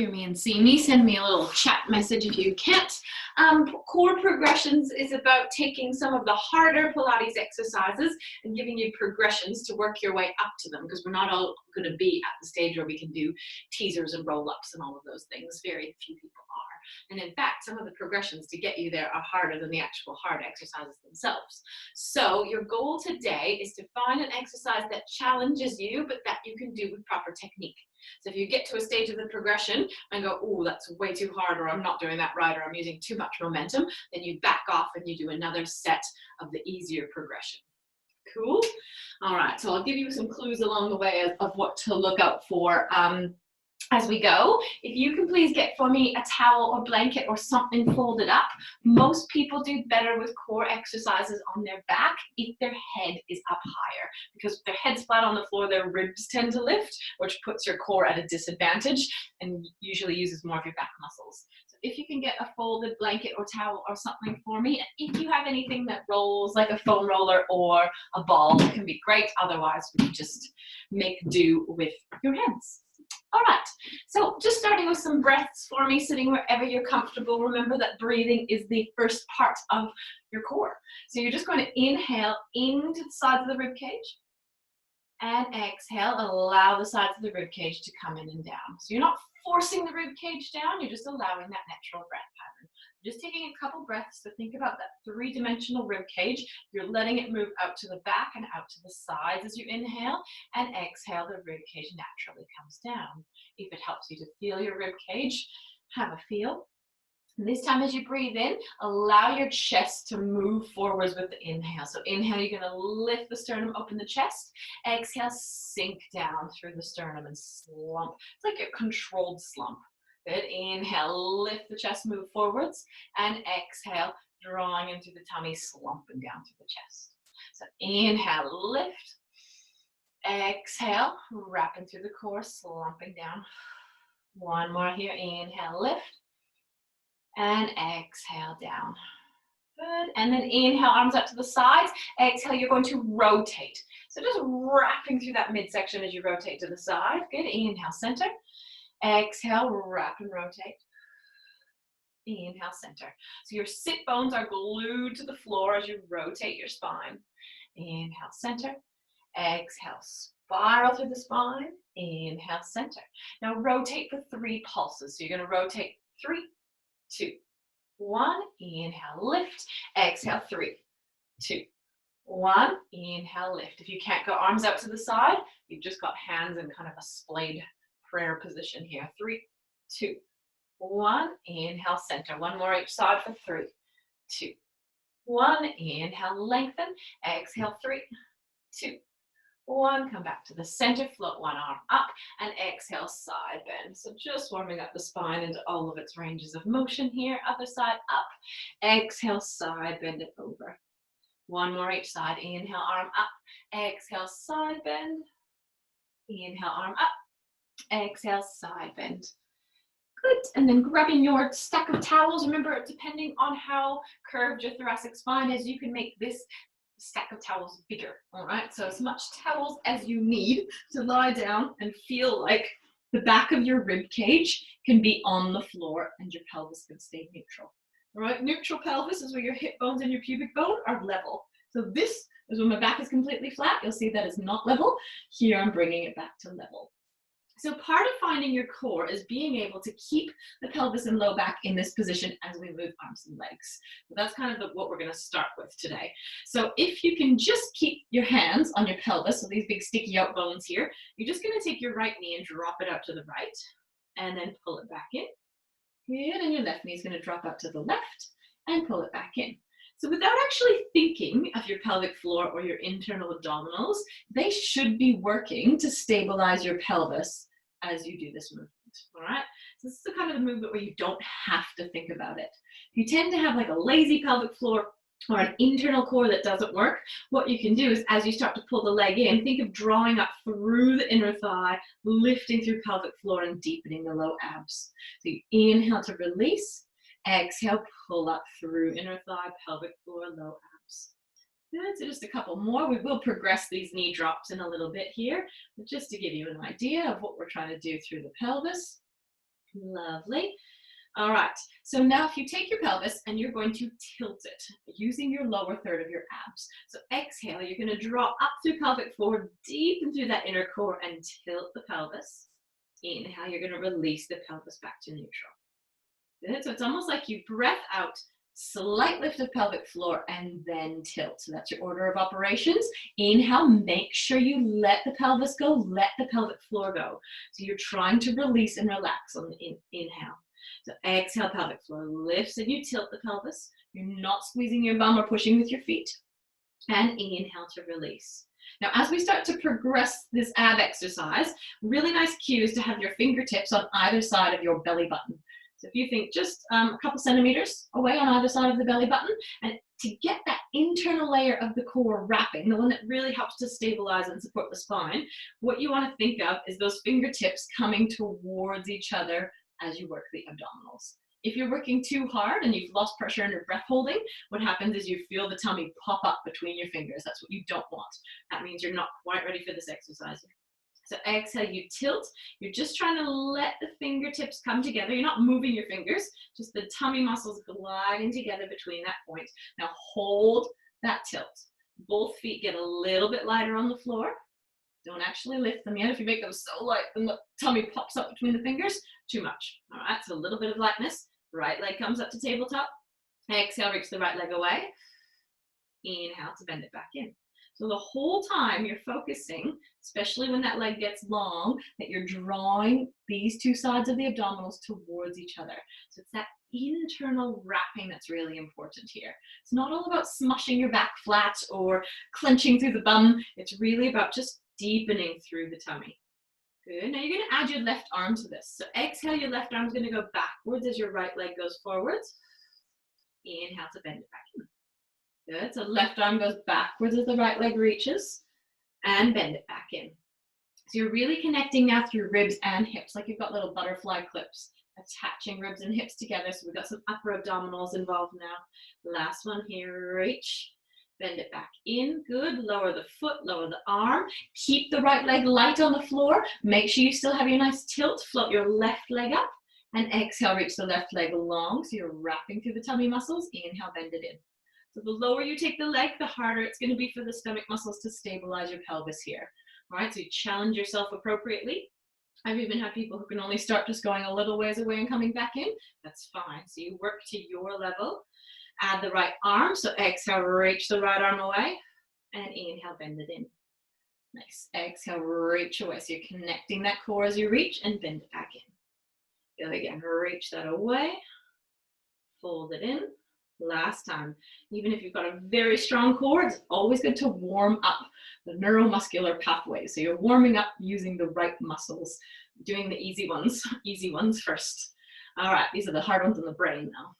Hear me and see me, send me a little chat message if you can't. Core progressions is about taking some of the harder Pilates exercises and giving you progressions to work your way up to them, because we're not all going to be at the stage where we can do teasers and roll-ups and all of those things. Very few people are. And in fact, some of the progressions to get you there are harder than the actual hard exercises themselves. So your goal today is to find an exercise that challenges you, but that you can do with proper technique. So if you get to a stage of the progression and go, oh, that's way too hard, or I'm not doing that right, or I'm using too much momentum, then you back off and you do another set of the easier progression. Cool? All right, so I'll give you some clues along the way of what to look out for as we go. If you can please get for me a towel or blanket or something folded up. Most people do better with core exercises on their back if their head is up higher, because if their head's flat on the floor, their ribs tend to lift, which puts your core at a disadvantage and usually uses more of your back muscles. So if you can get a folded blanket or towel or something for me, and if you have anything that rolls like a foam roller or a ball, it can be great. Otherwise, we can just make do with your hands. All right, so just starting with some breaths for me, sitting wherever you're comfortable. Remember that breathing is the first part of your core. So you're just going to inhale into the sides of the rib cage and exhale, allow the sides of the rib cage to come in and down. So you're not forcing the rib cage down, you're just allowing that natural breath pattern. Just taking a couple breaths to think about that three-dimensional rib cage. You're letting it move out to the back and out to the sides as you inhale, and exhale, the rib cage naturally comes down. If it helps you to feel your rib cage, have a feel. And this time as you breathe in, allow your chest to move forwards with the inhale. So inhale, you're going to lift the sternum, open the chest. Exhale, sink down through the sternum and slump. It's like a controlled slump. Good. Inhale, lift the chest, move forwards, and exhale, drawing into the tummy, slumping down through the chest. So inhale, lift. Exhale, wrapping through the core, slumping down. One more here. Inhale, lift. And exhale, down. Good. And then inhale, arms up to the sides. Exhale, you're going to rotate. So just wrapping through that midsection as you rotate to the side. Good. Inhale, center. Exhale, wrap and rotate. Inhale, center. So your sit bones are glued to the floor as you rotate your spine. Inhale, center. Exhale, spiral through the spine. Inhale, center. Now rotate for 3 pulses. So you're going to rotate 3, 2, 1. Inhale, lift. Exhale, 3, 2, 1. Inhale, lift. If you can't go arms out to the side, you've just got hands in kind of a splayed prayer position here. 3, 2, 1. Inhale, center. One more each side for 3, 2, 1. Inhale, lengthen. Exhale, 3, 2, 1. Come back to the center. Float one arm up and exhale, side bend. So just warming up the spine into all of its ranges of motion here. Other side up. Exhale, side bend it over. One more each side. Inhale, arm up. Exhale, side bend. Inhale, arm up. Exhale, side bend. Good. And then grabbing your stack of towels. Remember, depending on how curved your thoracic spine is, you can make this stack of towels bigger. All right. So as much towels as you need to lie down and feel like the back of your rib cage can be on the floor and your pelvis can stay neutral. All right. Neutral pelvis is where your hip bones and your pubic bone are level. So this is when my back is completely flat. You'll see that is not level. Here I'm bringing it back to level. So part of finding your core is being able to keep the pelvis and low back in this position as we move arms and legs. So that's kind of what we're going to start with today. So if you can just keep your hands on your pelvis, so these big sticky out bones here, you're just going to take your right knee and drop it out to the right and then pull it back in. Good. And your left knee is going to drop out to the left and pull it back in. So without actually thinking of your pelvic floor or your internal abdominals, they should be working to stabilize your pelvis as you do this movement, all right? So this is the kind of the movement where you don't have to think about it. If you tend to have like a lazy pelvic floor or an internal core that doesn't work, what you can do is as you start to pull the leg in, think of drawing up through the inner thigh, lifting through pelvic floor and deepening the low abs. So you inhale to release, exhale, pull up through inner thigh, pelvic floor, low abs. Good, so just a couple more. We will progress these knee drops in a little bit here, but just to give you an idea of what we're trying to do through the pelvis. Lovely. All right, so now if you take your pelvis and you're going to tilt it using your lower third of your abs. So exhale, you're going to draw up through pelvic floor, deep into that inner core and tilt the pelvis. Inhale, you're going to release the pelvis back to neutral. Good, so it's almost like you breath out, slight lift of pelvic floor and then tilt. So that's your order of operations. Inhale, make sure you let the pelvis go, let the pelvic floor go. So you're trying to release and relax on the inhale. So exhale, pelvic floor lifts and you tilt the pelvis. You're not squeezing your bum or pushing with your feet. And inhale to release. Now, as we start to progress this ab exercise, really nice cue is to have your fingertips on either side of your belly button. So if you think just a couple centimeters away on either side of the belly button, and to get that internal layer of the core wrapping, the one that really helps to stabilize and support the spine, what you want to think of is those fingertips coming towards each other as you work the abdominals. If you're working too hard and you've lost pressure in your breath holding, what happens is you feel the tummy pop up between your fingers. That's what you don't want. That means you're not quite ready for this exercise. So exhale, you tilt. You're just trying to let the fingertips come together. You're not moving your fingers, just the tummy muscles gliding together between that point. Now hold that tilt. Both feet get a little bit lighter on the floor. Don't actually lift them yet. If you make them so light, then the tummy pops up between the fingers, too much. All right, so a little bit of lightness. Right leg comes up to tabletop. Exhale, reach the right leg away. Inhale to bend it back in. So the whole time you're focusing, especially when that leg gets long, that you're drawing these two sides of the abdominals towards each other. So it's that internal wrapping that's really important here. It's not all about smushing your back flat or clenching through the bum. It's really about just deepening through the tummy. Good. Now you're going to add your left arm to this. So exhale, your left arm is going to go backwards as your right leg goes forwards. Inhale to bend it back in. Good. So left arm goes backwards as the right leg reaches and bend it back in. So you're really connecting now through ribs and hips, like you've got little butterfly clips attaching ribs and hips together. So we've got some upper abdominals involved now. Last one here, reach. Bend it back in, good. Lower the foot, lower the arm. Keep the right leg light on the floor. Make sure you still have your nice tilt. Float your left leg up and exhale, reach the left leg long. So you're wrapping through the tummy muscles. Inhale, bend it in. So the lower you take the leg, the harder it's going to be for the stomach muscles to stabilize your pelvis here. All right, so you challenge yourself appropriately. I've even had people who can only start just going a little ways away and coming back in. That's fine. So you work to your level. Add the right arm, so exhale, reach the right arm away, and inhale, bend it in. Nice, exhale, reach away, so you're connecting that core as you reach, and bend it back in. Good, again, reach that away, fold it in. Last time, even if you've got a very strong core, it's always good to warm up the neuromuscular pathway, so you're warming up using the right muscles, doing the easy ones first. All right, these are the hard ones in the brain now.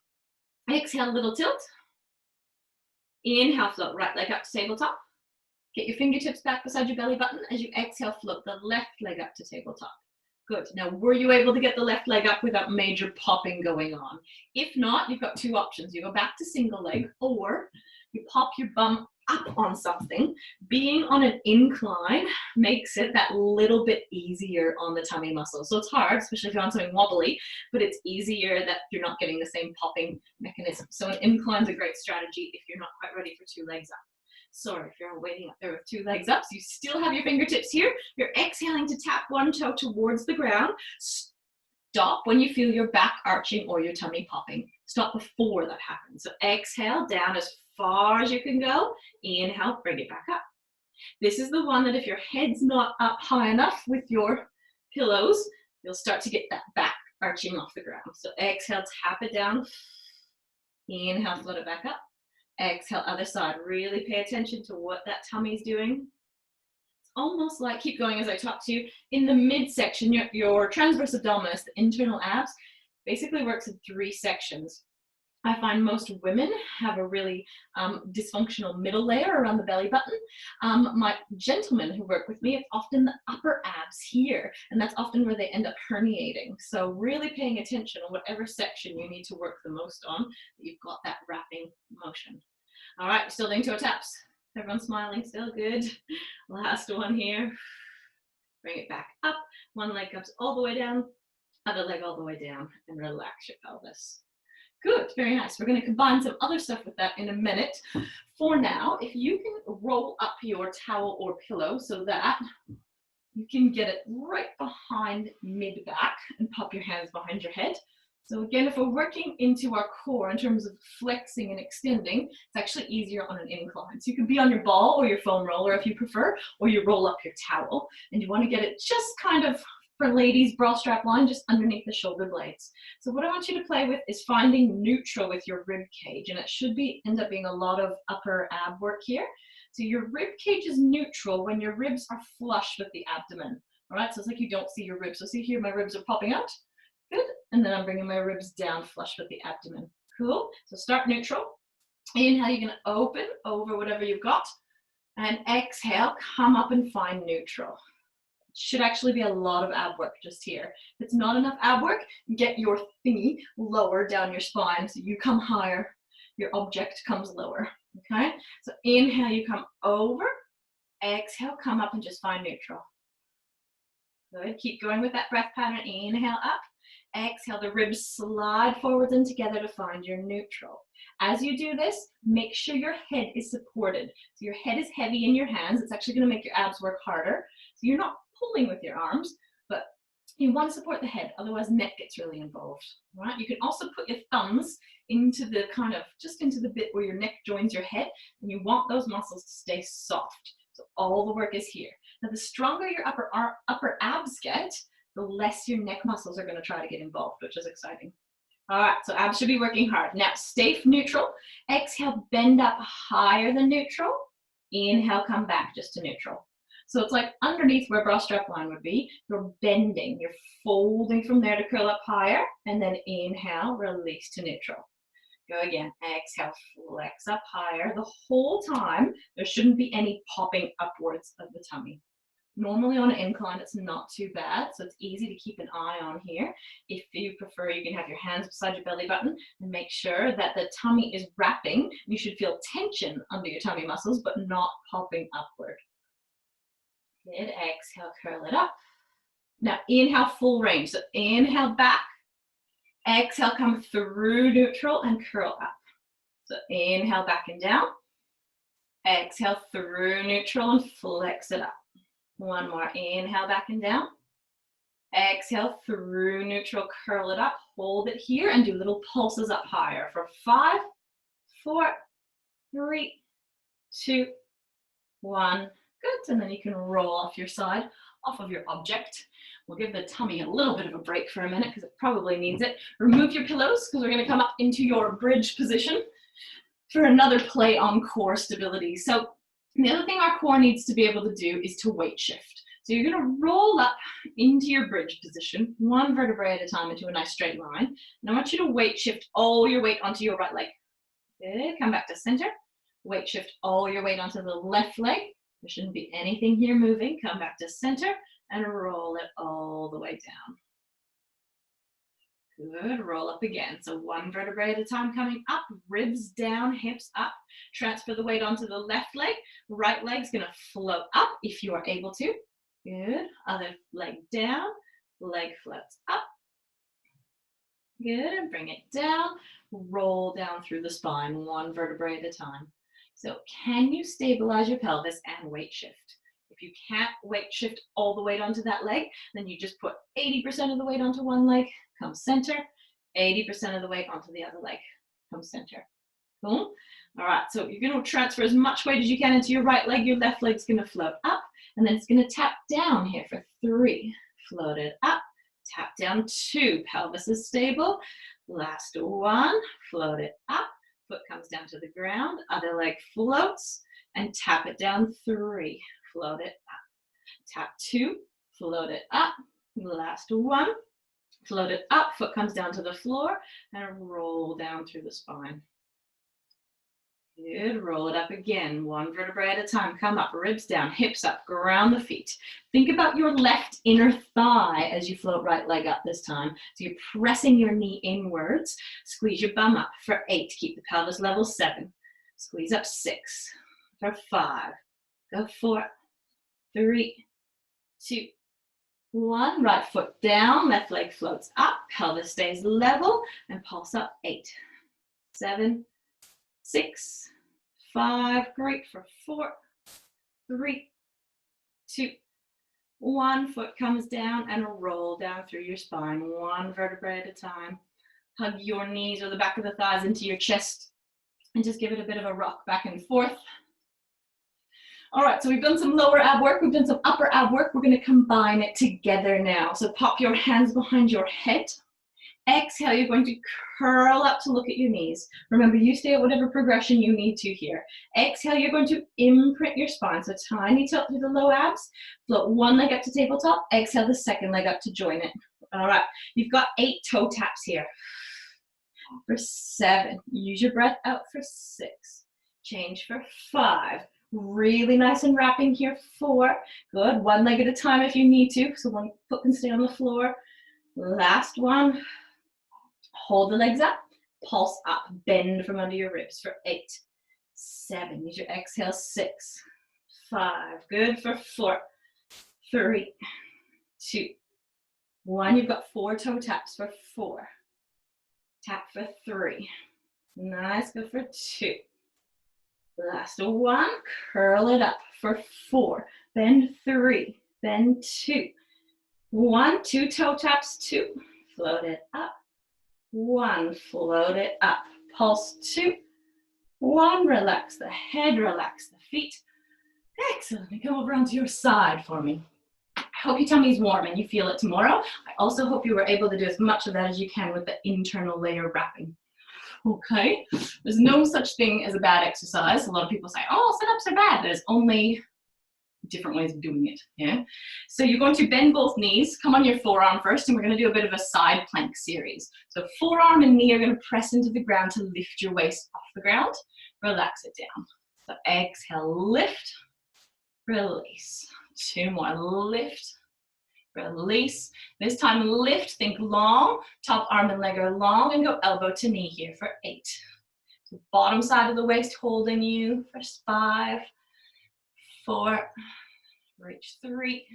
Exhale, little tilt. Inhale, float right leg up to tabletop. Get your fingertips back beside your belly button. As you exhale, float the left leg up to tabletop. Good. Now, were you able to get the left leg up without major popping going on? If not, you've got two options. You go back to single leg, or you pop your bum up on something. Being on an incline makes it that little bit easier on the tummy muscle. So it's hard, especially if you're on something wobbly, but it's easier that you're not getting the same popping mechanism. So an incline is a great strategy if you're not quite ready for two legs up. Sorry, if you're waiting up there with two legs up, so you still have your fingertips here. You're exhaling to tap one toe towards the ground. Stop when you feel your back arching or your tummy popping. Stop before that happens. So exhale down as far as you can go. Inhale, bring it back up. This is the one that if your head's not up high enough with your pillows, you'll start to get that back arching off the ground. So exhale, tap it down. Inhale, float it back up. Exhale, other side. Really pay attention to what that tummy's doing. It's almost like, keep going as I talk to you, in the midsection, your transverse abdominis, the internal abs, basically works in three sections. I find most women have a really dysfunctional middle layer around the belly button. My gentlemen who work with me, it's often the upper abs here, and that's often where they end up herniating. So really paying attention on whatever section you need to work the most on, you've got that wrapping motion. All right, still doing toe taps. Everyone's smiling still, good. Last one here. Bring it back up. One leg comes all the way down. Other leg all the way down and relax your pelvis. Good, very nice. We're going to combine some other stuff with that in a minute. For now, if you can roll up your towel or pillow so that you can get it right behind mid-back and pop your hands behind your head. So again, if we're working into our core in terms of flexing and extending, it's actually easier on an incline. So you could be on your ball or your foam roller if you prefer, or you roll up your towel. And you want to get it just kind of, for ladies, bra strap line, just underneath the shoulder blades. So what I want you to play with is finding neutral with your rib cage. And it should end up being a lot of upper ab work here. So your rib cage is neutral when your ribs are flush with the abdomen. All right, so it's like you don't see your ribs. So see here, my ribs are popping out. Good. And then I'm bringing my ribs down flush with the abdomen. Cool. So start neutral. Inhale, you're going to open over whatever you've got. And exhale, come up and find neutral. It should actually be a lot of ab work just here. If it's not enough ab work, get your thingy lower down your spine so you come higher. Your object comes lower. Okay. So inhale, you come over. Exhale, come up and just find neutral. Good. Keep going with that breath pattern. Inhale up. Exhale, the ribs slide forwards and together to find your neutral. As you do this, make sure your head is supported. So your head is heavy in your hands. It's actually going to make your abs work harder. So you're not pulling with your arms, but you want to support the head. Otherwise, neck gets really involved. Right? You can also put your thumbs into the kind of, just into the bit where your neck joins your head, and you want those muscles to stay soft. So all the work is here. Now, the stronger your upper abs get, the less your neck muscles are going to try to get involved, which is exciting. All right, so abs should be working hard. Now, stay neutral. Exhale, bend up higher than neutral. Inhale, come back just to neutral. So it's like underneath where bra strap line would be, you're bending. You're folding from there to curl up higher, and then inhale, release to neutral. Go again. Exhale, flex up higher. The whole time, there shouldn't be any popping upwards of the tummy. Normally on an incline, it's not too bad, so it's easy to keep an eye on here. If you prefer, you can have your hands beside your belly button and make sure that the tummy is wrapping. You should feel tension under your tummy muscles, but not popping upward. Good. Exhale, curl it up. Now, inhale, full range. So inhale back. Exhale, come through neutral and curl up. So inhale back and down. Exhale through neutral and flex it up. One more. Inhale back and down. Exhale through neutral, curl it up. Hold it here and do little pulses up higher for 5, 4, 3, 2, 1. Good. And then you can roll off your side, off of your object. We'll give the tummy a little bit of a break for a minute because it probably needs it. Remove your pillows because we're going to come up into your bridge position for another play on core stability. So the other thing our core needs to be able to do is to weight shift. So you're going to roll up into your bridge position, one vertebrae at a time into a nice straight line. And I want you to weight shift all your weight onto your right leg. Good. Come back to center. Weight shift all your weight onto the left leg. There shouldn't be anything here moving. Come back to center and roll it all the way down. Good. Roll up again. So one vertebrae at a time coming up, ribs down, hips up. Transfer the weight onto the left leg. Right leg's going to float up if you are able to. Good. Other leg down. Leg floats up. Good. And bring it down. Roll down through the spine, one vertebrae at a time. So can you stabilize your pelvis and weight shift? If you can't weight shift all the weight onto that leg, then you just put 80% of the weight onto one leg, come center, 80% of the weight onto the other leg, come center. Cool? All right, so you're going to transfer as much weight as you can into your right leg. Your left leg's going to float up, and then it's going to tap down here for 3. Float it up, tap down 2. Pelvis is stable. Last 1, float it up. Foot comes down to the ground, other leg floats, and tap it down 3, float it up. Tap 2, float it up. Last 1, float it up, foot comes down to the floor, and roll down through the spine. Good, roll it up again, one vertebrae at a time. Come up, ribs down, hips up, ground the feet. Think about your left inner thigh as you float right leg up this time. So you're pressing your knee inwards. Squeeze your bum up for 8. Keep the pelvis level 7. Squeeze up 6 for 5. Go 4, 3, 2, 1, right foot down, left leg floats up, pelvis stays level, and pulse up. 8, 7, 6, 5, great for 4, 3, 2, 1, foot comes down and roll down through your spine, 1 vertebrae at a time. Hug your knees or the back of the thighs into your chest and just give it a bit of a rock back and forth. All right, so we've done some lower ab work, we've done some upper ab work. We're going to combine it together now. So pop your hands behind your head. Exhale, you're going to curl up to look at your knees. Remember, you stay at whatever progression you need to here. Exhale, you're going to imprint your spine. So tiny tilt through the low abs. Float 1 leg up to tabletop. Exhale the 2nd leg up to join it. All right, you've got 8 toe taps here. For 7, use your breath out for 6. Change for 5. Really nice and wrapping here. 4, good. 1 leg at a time if you need to. So 1 foot can stay on the floor. Last one. Hold the legs up, pulse up, bend from under your ribs for 8, 7, use your exhale, 6, 5, good for 4, 3, 2, 1, you've got 4 toe taps for 4, tap for 3, nice, good for 2, last 1, curl it up for 4, bend 3, bend 2, 1, 2 toe taps, 2, float it up, 1, float it up, pulse 2, 1, relax the head, relax the feet. Excellent, and come over onto your side for me. I hope your tummy's warm and you feel it tomorrow. I also hope you were able to do as much of that as you can with the internal layer wrapping. Okay, there's no such thing as a bad exercise. A lot of people say, oh, sit-ups are bad. There's only different ways of doing it, yeah? So you're going to bend both knees, come on your forearm first, and we're going to do a bit of a side plank series. So forearm and knee are going to press into the ground to lift your waist off the ground. Relax it down. So exhale, lift, release. 2 more, lift, release. This time lift, think long, top arm and leg are long, and go elbow to knee here for 8. So bottom side of the waist holding you for 5, 4, reach 3,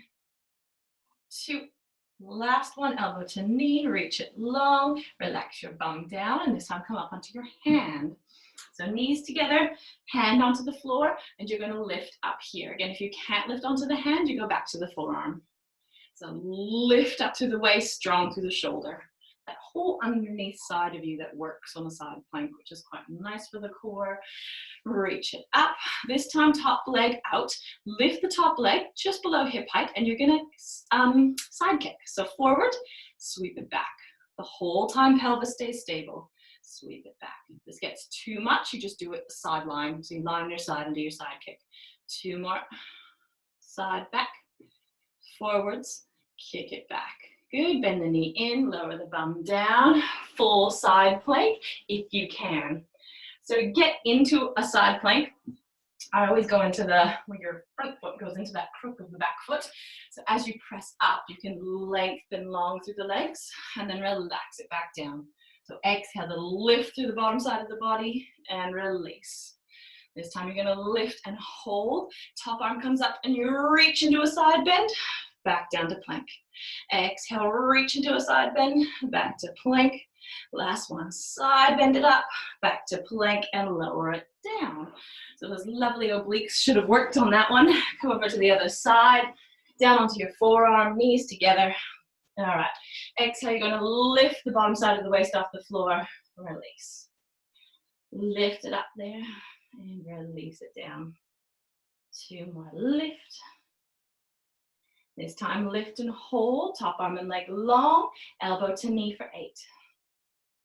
2, last one, elbow to knee, reach it long, relax your bum down, and this time come up onto your hand. So knees together, hand onto the floor, and you're going to lift up here. Again, if you can't lift onto the hand, you go back to the forearm. So lift up to the waist, strong through the shoulder. That whole underneath side of you that works on the side plank, which is quite nice for the core. Reach it up. This time, top leg out. Lift the top leg just below hip height, and you're gonna side kick. So forward, sweep it back. The whole time pelvis stays stable. Sweep it back. If this gets too much, you just do it the sideline. So you lie on your side and do your side kick. 2 more. Side back. Forwards, kick it back. Good, bend the knee in, lower the bum down, full side plank if you can. So to get into a side plank, I always go into where your front foot goes into that crook of the back foot. So as you press up, you can lengthen long through the legs and then relax it back down. So exhale to lift through the bottom side of the body and release. This time you're gonna lift and hold. Top arm comes up and you reach into a side bend, back down to plank. Exhale, reach into a side bend, back to plank. Last one, side bend it up, back to plank and lower it down. So those lovely obliques should have worked on that one. Come over to the other side, down onto your forearm, knees together. All right, exhale, you're gonna lift the bottom side of the waist off the floor, release. Lift it up there and release it down. 2 more, lift. This time lift and hold, top arm and leg long, elbow to knee for 8,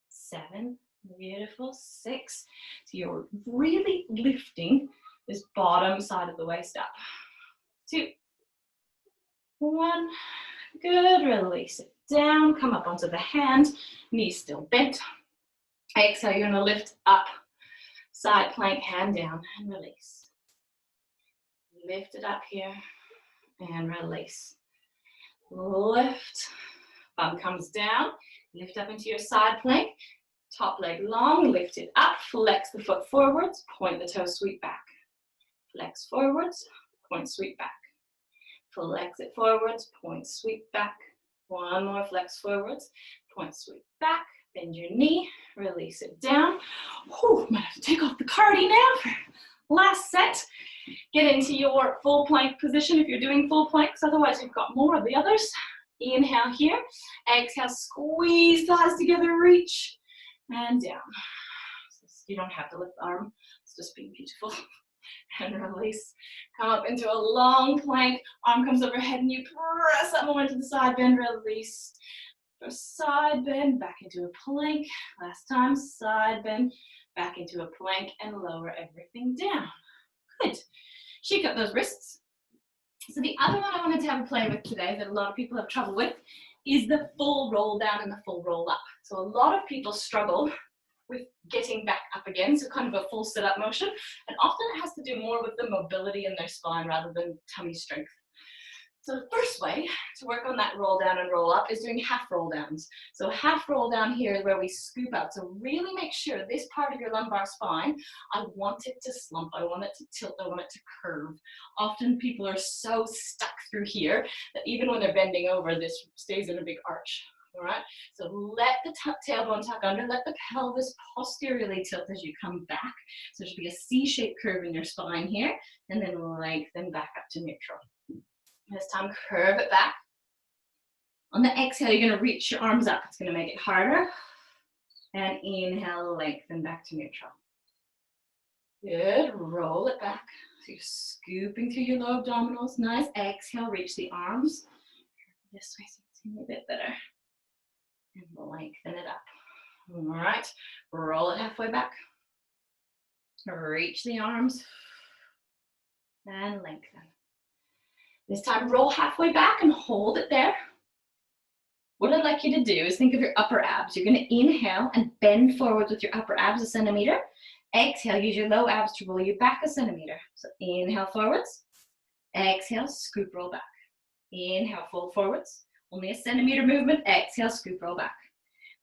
7, beautiful, 6. So you're really lifting this bottom side of the waist up. 2, 1, good, release it down, come up onto the hand, knees still bent. Exhale, you're gonna lift up, side plank, hand down, and release. Lift it up here. And release. Lift, bum comes down, lift up into your side plank, top leg long, lift it up, flex the foot forwards, point the toe, sweep back. Flex forwards, point, sweep back. Flex it forwards, point, sweep back. One more, flex forwards, point, sweep back. Bend your knee, release it down. Whew, might have to take off the cardi now for last set. Get into your full plank position if you're doing full planks, otherwise you've got more of the others. Inhale here, exhale, squeeze thighs together, reach, and down. You don't have to lift the arm, it's just being beautiful. And release. Come up into a long plank, arm comes overhead and you press that moment to the side bend, release. For side bend, back into a plank. Last time, side bend, back into a plank and lower everything down. Good. Shake up those wrists. So the other one I wanted to have a play with today that a lot of people have trouble with is the full roll down and the full roll up. So a lot of people struggle with getting back up again, so kind of a full sit-up motion, and often it has to do more with the mobility in their spine rather than tummy strength. So the first way to work on that roll down and roll up is doing half roll downs. So half roll down here is where we scoop out. So really make sure this part of your lumbar spine, I want it to slump, I want it to tilt, I want it to curve. Often people are so stuck through here that even when they're bending over, this stays in a big arch. All right, so let the tailbone tuck under, let the pelvis posteriorly tilt as you come back. So there should be a C-shaped curve in your spine here, and then lengthen back up to neutral. This time, curve it back. On the exhale, you're going to reach your arms up. It's going to make it harder. And inhale, lengthen back to neutral. Good. Roll it back. So you're scooping through your low abdominals. Nice. Exhale, reach the arms. This way so you can see me a bit better. And lengthen it up. All right. Roll it halfway back. Reach the arms. And lengthen. This time, roll halfway back and hold it there. What I'd like you to do is think of your upper abs. You're going to inhale and bend forward with your upper abs a centimeter. Exhale, use your low abs to roll you back a centimeter. So inhale forwards. Exhale, scoop, roll back. Inhale, fold forwards. Only a centimeter movement. Exhale, scoop, roll back.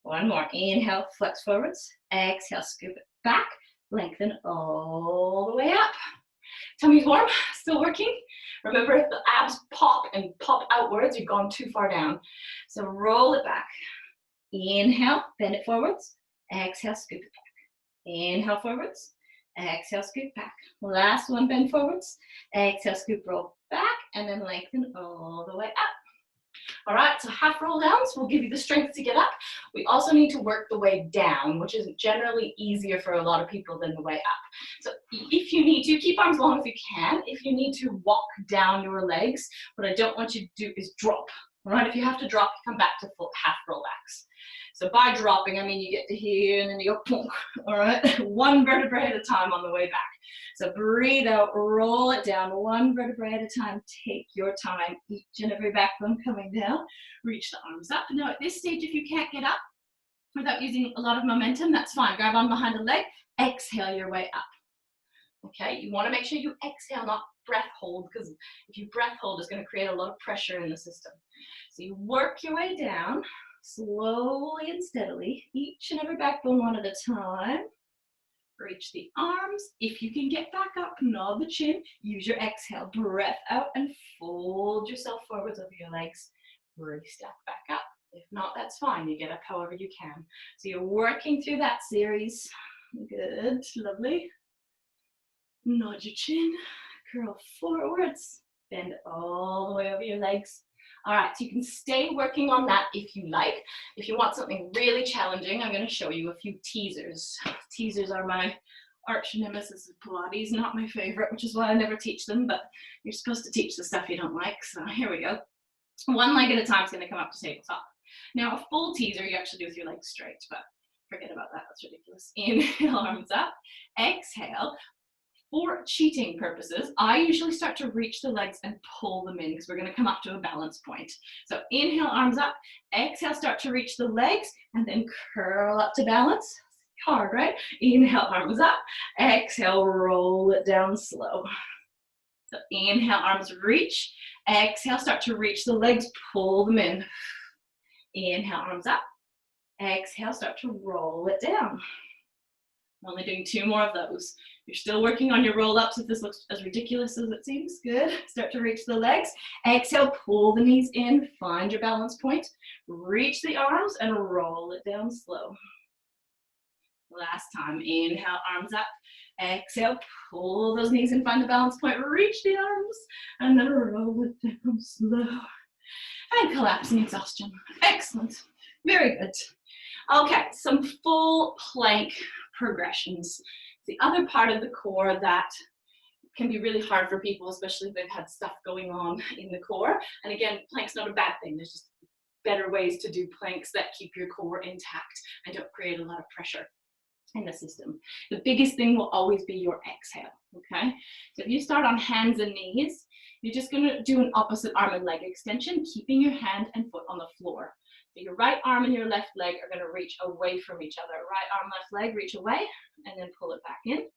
One more. Inhale, flex forwards. Exhale, scoop it back. Lengthen all the way up. Tummy's warm, still working. Remember, if the abs pop and pop outwards, you've gone too far down. So roll it back. Inhale, bend it forwards. Exhale, scoop it back. Inhale forwards. Exhale, scoop back. Last one, bend forwards. Exhale, scoop, roll back, and then lengthen all the way up. All right, so half roll downs will give you the strength to get up. We also need to work the way down, which is generally easier for a lot of people than the way up. So if you need to, keep arms long as you can. If you need to walk down your legs, what I don't want you to do is drop. All right, if you have to drop, you come back to full half roll backs. So by dropping, I mean you get to here and then you go plonk, all right? One vertebrae at a time on the way back. So breathe out, roll it down, one vertebrae at a time. Take your time, each and every backbone coming down. Reach the arms up. Now at this stage, if you can't get up without using a lot of momentum, that's fine. Grab on behind the leg, exhale your way up. Okay, you want to make sure you exhale, not breath hold, because if you breath hold, it's going to create a lot of pressure in the system. So you work your way down. Slowly and steadily, each and every backbone one at a time. Reach the arms. If you can get back up, nod the chin. Use your exhale. Breath out and fold yourself forwards over your legs. Re-step back up. If not, that's fine. You get up however you can. So you're working through that series. Good. Lovely. Nod your chin. Curl forwards. Bend all the way over your legs. All right, so you can stay working on that if you like. If you want something really challenging, I'm going to show you a few teasers. Teasers are my arch nemesis of Pilates, not my favorite, which is why I never teach them, but you're supposed to teach the stuff you don't like, so here we go. One leg at a time is going to come up to tabletop. Now, a full teaser you actually do with your legs straight, but forget about that, that's ridiculous. Inhale, arms up. Exhale. For cheating purposes, I usually start to reach the legs and pull them in because we're going to come up to a balance point. So inhale, arms up. Exhale, start to reach the legs and then curl up to balance. Hard, right? Inhale, arms up. Exhale, roll it down slow. So inhale, arms reach. Exhale, start to reach the legs, pull them in. Inhale, arms up. Exhale, start to roll it down. We're only doing 2 more of those. You're still working on your roll-ups if this looks as ridiculous as it seems. Good. Start to reach the legs. Exhale, pull the knees in, find your balance point. Reach the arms and roll it down slow. Last time, inhale, arms up. Exhale, pull those knees and find the balance point. Reach the arms and then roll it down slow. And collapse in exhaustion. Excellent. Very good. Okay, some full plank progressions. The other part of the core that can be really hard for people, especially if they've had stuff going on in the core. And again, plank's not a bad thing. There's just better ways to do planks that keep your core intact and don't create a lot of pressure in the system. The biggest thing will always be your exhale, okay? So if you start on hands and knees, you're just gonna do an opposite arm and leg extension, keeping your hand and foot on the floor. So your right arm and your left leg are gonna reach away from each other. Right arm, left leg, reach away, and then pull it back in.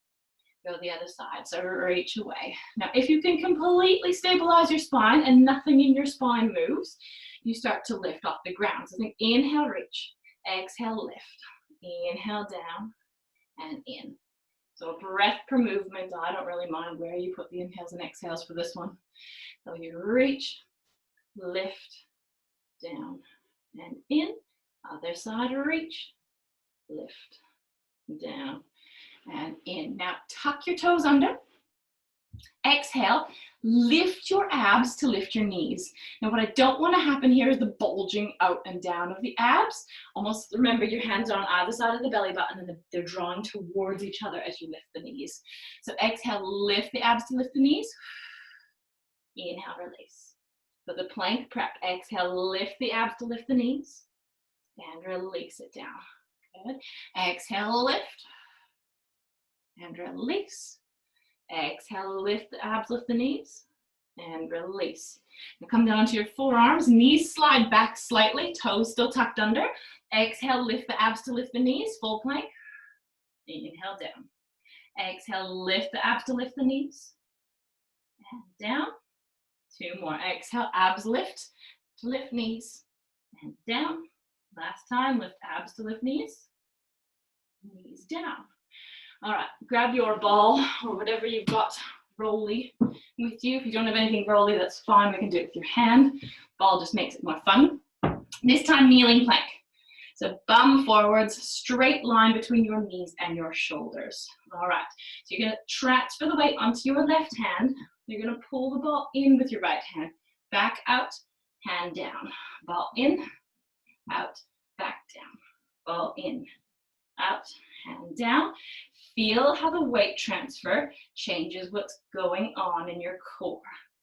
Go the other side, so reach away. Now, if you can completely stabilize your spine and nothing in your spine moves, you start to lift off the ground. So think inhale, reach, exhale, lift, inhale, down, and in. So a breath per movement. I don't really mind where you put the inhales and exhales for this one. So you reach, lift, down, and in. Other side, reach, lift, down, and in. Now tuck your toes under. Exhale, lift your abs to lift your knees. Now what I don't want to happen here is the bulging out and down of the abs. Almost remember your hands are on either side of the belly button and they're drawing towards each other as you lift the knees. So exhale, lift the abs to lift the knees. Inhale, release. So the plank prep, exhale, lift the abs to lift the knees and release it down. Good. Exhale, lift and release. Exhale, lift the abs, lift the knees, and release. Now come down onto your forearms, knees slide back slightly, toes still tucked under. Exhale, lift the abs to lift the knees, full plank. Inhale, down. Exhale, lift the abs to lift the knees, and down. 2 more. Exhale, abs lift to lift knees, and down. Last time, lift abs to lift knees, knees down. All right, grab your ball or whatever you've got rolly with you. If you don't have anything rolly, that's fine. We can do it with your hand. Ball just makes it more fun. This time, kneeling plank. So bum forwards, straight line between your knees and your shoulders. All right, so you're gonna transfer the weight onto your left hand. You're gonna pull the ball in with your right hand. Back out, hand down. Ball in, out, back down. Ball in, out, hand down. Feel how the weight transfer changes what's going on in your core.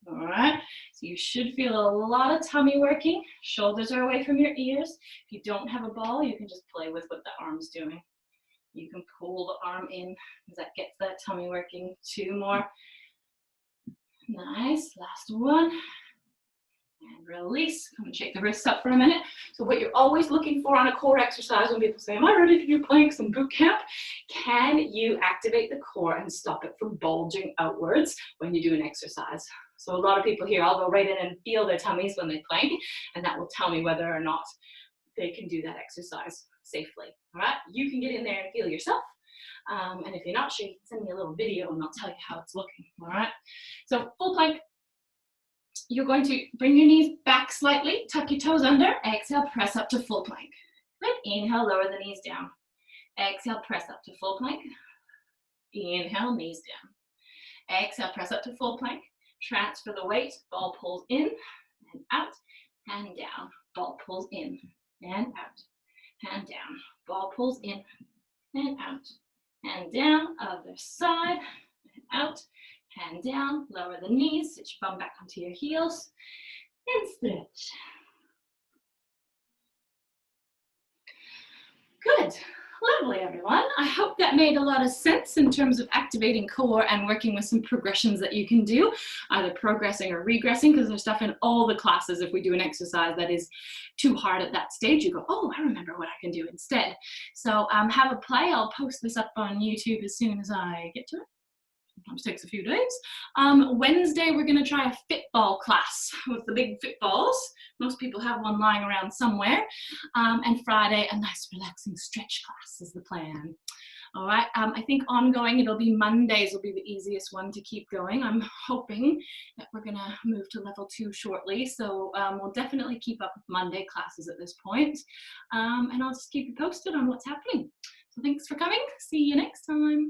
All right, so you should feel a lot of tummy working. Shoulders are away from your ears. If you don't have a ball, you can just play with what the arm's doing. You can pull the arm in because that gets that tummy working. 2 more. Nice, last one. And release. Come and shake the wrists up for a minute. So what you're always looking for on a core exercise when people say, am I ready to do planks and boot camp? Can you activate the core and stop it from bulging outwards when you do an exercise? So a lot of people here, I'll go right in and feel their tummies when they plank, and that will tell me whether or not they can do that exercise safely. All right, you can get in there and feel yourself. And if you're not sure, you can send me a little video and I'll tell you how it's looking. All right, so full plank. You're going to bring your knees back slightly, tuck your toes under, exhale, press up to full plank. Good, inhale, lower the knees down. Exhale, press up to full plank. Inhale, knees down. Exhale, press up to full plank. Transfer the weight, ball pulls in and out, hand down. Ball pulls in and out, hand down. Ball pulls in and out, hand down. Other side, and out. Hand down, lower the knees, sit your bum back onto your heels, and stretch. Good, lovely everyone. I hope that made a lot of sense in terms of activating core and working with some progressions that you can do, either progressing or regressing, because there's stuff in all the classes. If we do an exercise that is too hard at that stage, you go, oh, I remember what I can do instead. So have a play. I'll post this up on YouTube as soon as I get to it. sometimes takes a few days. Wednesday, we're going to try a fit ball class with the big fit balls. Most people have one lying around somewhere. And Friday, a nice relaxing stretch class is the plan. All right, I think ongoing, it'll be Mondays will be the easiest one to keep going. I'm hoping that we're gonna move to level 2 shortly. So we'll definitely keep up with Monday classes at this point. And I'll just keep you posted on what's happening. So thanks for coming. See you next time.